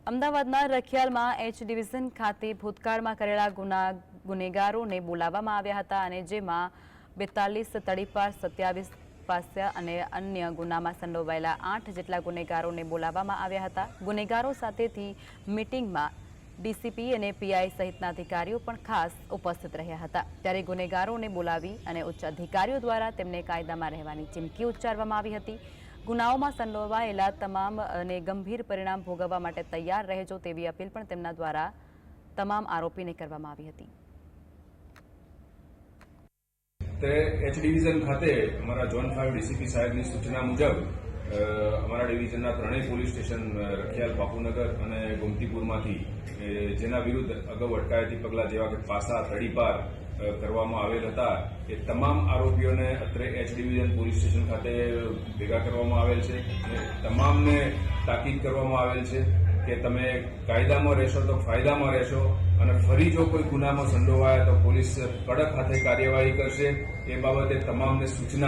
અમદાવાદના રખિયાલમાં H division ખાતે ભૂતકાળમાં કરેલા ગુનેગારોને બોલાવવામાં આવ્યા હતા અને જેમાં 42 તડીપાર 27 પાસ્યા અને અન્ય ગુનામાં સંડોવાયેલા 8 જેટલા ગુનેગારોને બોલાવવામાં આવ્યા હતા। ગુનેગારો સાથેથી મીટિંગમાં ડીસીપી અને પીઆઈ સહિતના અધિકારીઓ પણ ખાસ ઉપસ્થિત રહ્યા હતા। ત્યારે ગુનેગારોને બોલાવી અને ઉચ્ચ અધિકારીઓ દ્વારા તેમને કાયદામાં રહેવાની ચીમકી ઉચ્ચારવામાં આવી હતી। ગુનાઓમાં સંડોવાયેલા તમામ અને ગંભીર પરિણામ ભોગવવા માટે તૈયાર રહેજો તેવી અપીલ પણ તેમના દ્વારા તમામ આરોપીને કરવામાં આવી હતી। એચ ડિવિઝન ખાતે અમારા ઝોન 5 ડીસીપી સાહેબની સૂચના મુજબ અમારા ડિવિઝનના ત્રણેય પોલીસ સ્ટેશન રખિયાલ, બાપુનગર અને ગોમતીપુરમાંથી જેના વિરુદ્ધ અગાઉ અટકાયતી પગલાં જેવા કે પાસા, તડીપાર કરવામાં આવેલ હતા એ તમામ આરોપીઓને અત્રે એચ ડિવિઝન પોલીસ સ્ટેશન ખાતે ભેગા કરવામાં આવેલ છે અને તમામને તાકીદ કરવામાં આવેલ છે કે તમે કાયદામાં રહેશો તો ફાયદામાં રહેશો અને ફરી જો કોઈ ગુનામાં સંડોવાયા તો પોલીસ કડક હાથે કાર્યવાહી કરશે એ બાબતે તમામને સૂચના